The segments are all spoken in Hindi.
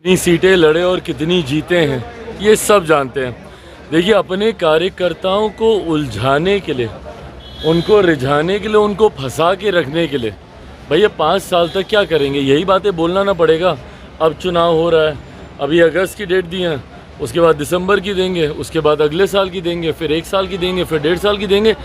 कितनी सीटें लड़े और कितनी जीते हैं ये सब जानते हैं। देखिए, अपने कार्यकर्ताओं को उलझाने के लिए, उनको रिझाने के लिए, उनको फंसा के रखने के लिए भैया 5 साल तक क्या करेंगे, यही बातें बोलना ना पड़ेगा। अब चुनाव हो रहा है, अभी अगस्त की डेट दी है, उसके बाद दिसंबर की देंगे, उसके बाद अगले साल की देंगे, फिर 1 साल की देंगे, फिर 1.5 साल की देंगे।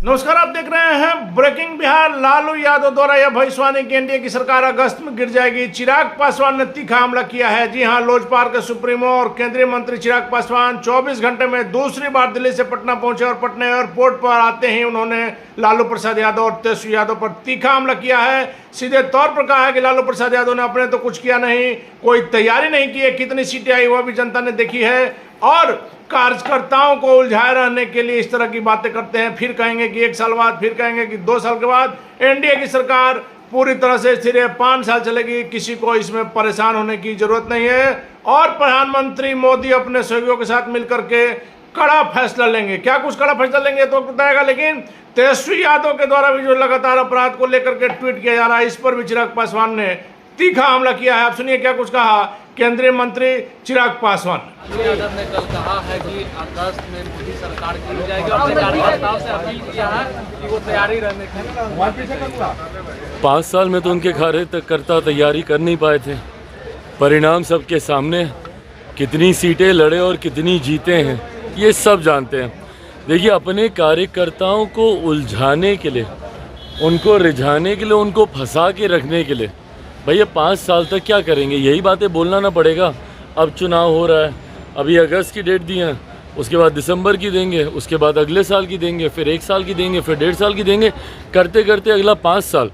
नमस्कार, आप देख रहे हैं ब्रेकिंग बिहार। लालू यादव द्वारा यह भविष्यवाणी की एनडीए की सरकार अगस्त में गिर जाएगी। चिराग पासवान ने तीखा हमला किया है। जी हां, लोजपा के सुप्रीमो और केंद्रीय मंत्री चिराग पासवान 24 घंटे में दूसरी बार दिल्ली से पटना पहुंचे और पटना एयरपोर्ट पर आते ही उन्होंने लालू प्रसाद यादव और तेजस्वी यादव पर तीखा हमला किया है। सीधे तौर पर कहा है कि लालू प्रसाद यादव ने अपने तो कुछ किया नहीं, कोई तैयारी नहीं की है, कितनी सीटें आई वह भी जनता ने देखी है, और कार्यकर्ताओं को उलझाए रहने के लिए इस तरह की बातें करते हैं। फिर कहेंगे कि 1 साल बाद, फिर कहेंगे कि 2 साल के बाद। एनडीए की सरकार पूरी तरह से सिर्फ 5 साल चलेगी, किसी को इसमें परेशान होने की जरूरत नहीं है। और प्रधानमंत्री मोदी अपने सहयोगियों के साथ मिलकर के कड़ा फैसला लेंगे। क्या कुछ कड़ा फैसला लेंगे तो बताएगा, लेकिन तेजस्वी यादव के द्वारा भी जो लगातार अपराध को लेकर के ट्वीट किया जा रहा है, इस पर भी चिराग पासवान ने तीखा हमला किया है। आप सुनिए क्या कुछ कहा केंद्रीय मंत्री चिराग पासवान। यादव ने कल कहा है कि अगस्त में मोदी सरकार गिर जाएगी और कार्यकर्ताओं से अपील किया है कि वो तैयारी रहने की। 5 साल में तो उनके कार्यकर्ता तैयारी कर नहीं पाए थे। परिणाम सबके सामने, कितनी सीटें लड़े और कितनी जीते हैं ये सब जानते हैं। देखिए, अपने कार्यकर्ताओं को उलझाने के लिए, उनको रिझाने के लिए, उनको फंसा के रखने के लिए भैया 5 साल तक क्या करेंगे, यही बातें बोलना ना पड़ेगा। अब चुनाव हो रहा है, अभी अगस्त की डेट दी है, उसके बाद दिसंबर की देंगे, उसके बाद अगले साल की देंगे, फिर 1 साल की देंगे, फिर 1.5 साल की देंगे। करते करते अगला 5 साल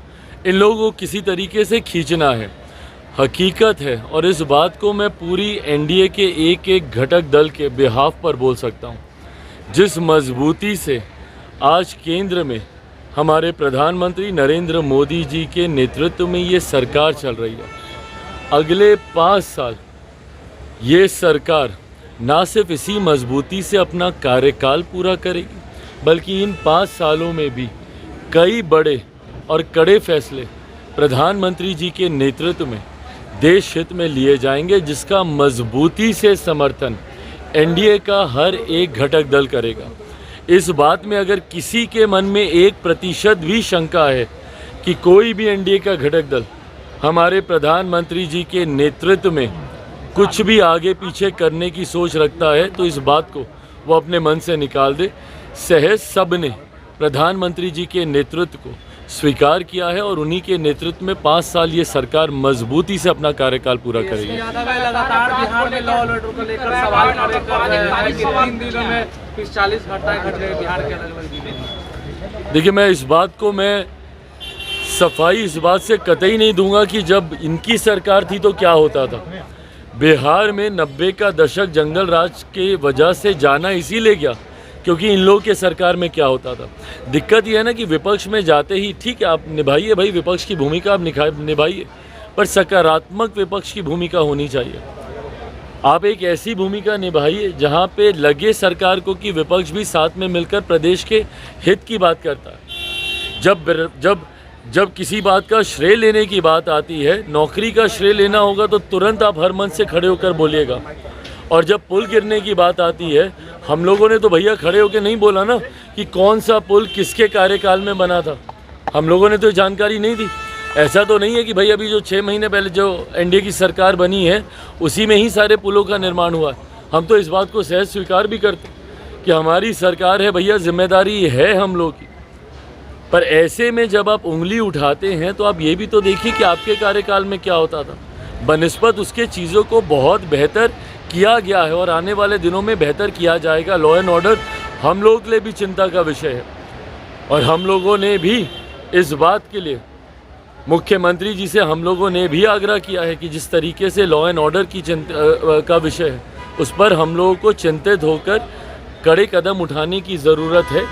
इन लोगों को किसी तरीके से खींचना है। हकीकत है, और इस बात को मैं पूरी एनडीए के एक एक घटक दल के बिहाफ पर बोल सकता हूँ। जिस मजबूती से आज केंद्र में हमारे प्रधानमंत्री नरेंद्र मोदी जी के नेतृत्व में ये सरकार चल रही है, अगले 5 साल ये सरकार ना सिर्फ इसी मजबूती से अपना कार्यकाल पूरा करेगी, बल्कि इन 5 सालों में भी कई बड़े और कड़े फैसले प्रधानमंत्री जी के नेतृत्व में देश हित में लिए जाएंगे, जिसका मजबूती से समर्थन एनडीए का हर एक घटक दल करेगा। इस बात में अगर किसी के मन में 1% भी शंका है कि कोई भी एनडीए का घटक दल हमारे प्रधानमंत्री जी के नेतृत्व में कुछ भी आगे पीछे करने की सोच रखता है, तो इस बात को वो अपने मन से निकाल दे। सहज सब ने प्रधानमंत्री जी के नेतृत्व को स्वीकार किया है और उन्हीं के नेतृत्व में 5 साल ये सरकार मजबूती से अपना कार्यकाल पूरा करेगी। लगातार बिहार में लॉ और ऑर्डर को लेकर सवाल खड़े कर रहे हैं कि 3 दिनों में 40 घटनाएं घट गई बिहार के अलग-अलग जिले में। देखिए, मैं इस बात को सफाई इस बात से कतई नहीं दूंगा कि जब इनकी सरकार थी तो क्या होता था। बिहार में 90 का दशक जंगल राज के वजह से जाना इसीलिए गया क्योंकि इन लोगों के सरकार में क्या होता था। दिक्कत यह है ना कि विपक्ष में जाते ही ठीक है, आप निभाइए भाई, विपक्ष की भूमिका आप निभाइए, पर सकारात्मक विपक्ष की भूमिका होनी चाहिए। आप एक ऐसी भूमिका निभाइए जहां पे लगे सरकार को कि विपक्ष भी साथ में मिलकर प्रदेश के हित की बात करता है। जब किसी बात का श्रेय लेने की बात आती है, नौकरी का श्रेय लेना होगा तो तुरंत आप हर मंच से खड़े होकर बोलिएगा। और जब पुल गिरने की बात आती है, हम लोगों ने तो भैया खड़े होकर नहीं बोला ना कि कौन सा पुल किसके कार्यकाल में बना था। हम लोगों ने तो जानकारी नहीं दी। ऐसा तो नहीं है कि भाई अभी जो 6 महीने पहले जो एनडीए की सरकार बनी है उसी में ही सारे पुलों का निर्माण हुआ है। हम तो इस बात को सहज स्वीकार भी करते कि हमारी सरकार है भैया, जिम्मेदारी है हम लोग की। पर ऐसे में जब आप उंगली उठाते हैं तो आप ये भी तो देखिए कि आपके कार्यकाल में क्या होता था। बनिस्बत उसके चीज़ों को बहुत बेहतर किया गया है और आने वाले दिनों में बेहतर किया जाएगा। लॉ एंड ऑर्डर हम लोगों के लिए भी चिंता का विषय है और हम लोगों ने भी इस बात के लिए मुख्यमंत्री जी से हम लोगों ने भी आग्रह किया है कि जिस तरीके से लॉ एंड ऑर्डर की चिंता का विषय है उस पर हम लोगों को चिंतित होकर कड़े कदम उठाने की ज़रूरत है।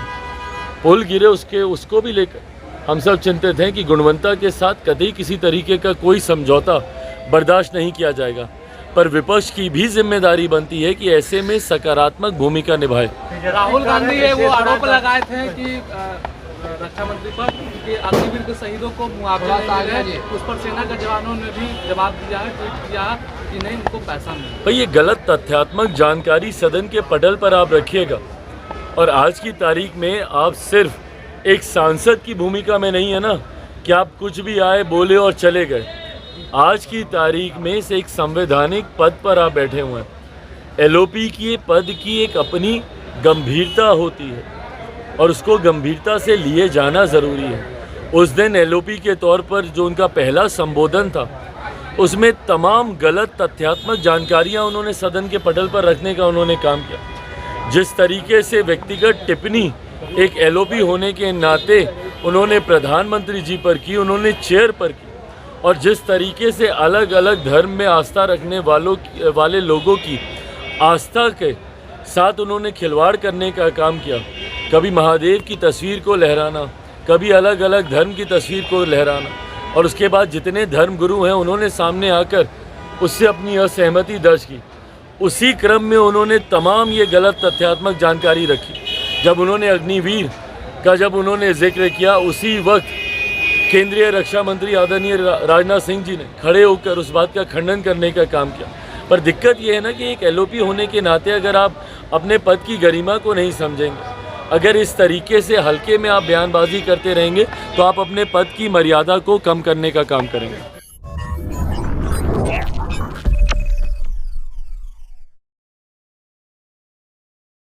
पुल गिरे उसको भी लेकर हम सब चिंतित हैं कि गुणवत्ता के साथ कभी किसी तरीके का कोई समझौता बर्दाश्त नहीं किया जाएगा। पर विपक्ष की भी जिम्मेदारी बनती है कि ऐसे में सकारात्मक भूमिका निभाए। राहुल गांधी वो आरोप लगाए थे कि रक्षा मंत्री पर कि अग्निवीर के शहीदों को मुआवजा नहीं मिल रहे, उस पर सेना के जवानों ने भी जवाब दिया है, ट्वीट किया है कि नहीं उनको पैसा मिले। भाई ये गलत तथ्यात्मक जानकारी सदन के पटल पर आप रखिएगा, और आज की तारीख में आप सिर्फ एक सांसद की भूमिका में नहीं है ना कि आप कुछ भी आए बोले और चले गए। आज की तारीख में से एक संवैधानिक पद पर आप बैठे हुए हैं। एलओपी की पद की एक अपनी गंभीरता होती है और उसको गंभीरता से लिए जाना ज़रूरी है। उस दिन एलओपी के तौर पर जो उनका पहला संबोधन था उसमें तमाम गलत तथ्यात्मक जानकारियां उन्होंने सदन के पटल पर रखने का उन्होंने काम किया। जिस तरीके से व्यक्तिगत टिप्पणी एक एलओपी होने के नाते उन्होंने प्रधानमंत्री जी पर की, उन्होंने चेयर पर की, और जिस तरीके से अलग अलग धर्म में आस्था रखने वाले लोगों की आस्था के साथ उन्होंने खिलवाड़ करने का काम किया। कभी महादेव की तस्वीर को लहराना, कभी अलग अलग धर्म की तस्वीर को लहराना, और उसके बाद जितने धर्मगुरु हैं उन्होंने सामने आकर उससे अपनी असहमति दर्ज की। उसी क्रम में उन्होंने तमाम ये गलत तथ्यात्मक जानकारी रखी। जब उन्होंने अग्निवीर का जब उन्होंने जिक्र किया, उसी वक्त केंद्रीय रक्षा मंत्री आदरणीय राजनाथ सिंह जी ने खड़े होकर उस बात का खंडन करने का काम किया। पर दिक्कत ये है ना कि एक एलओपी होने के नाते अगर आप अपने पद की गरिमा को नहीं समझेंगे, अगर इस तरीके से हल्के में आप बयानबाजी करते रहेंगे तो आप अपने पद की मर्यादा को कम करने का काम करेंगे।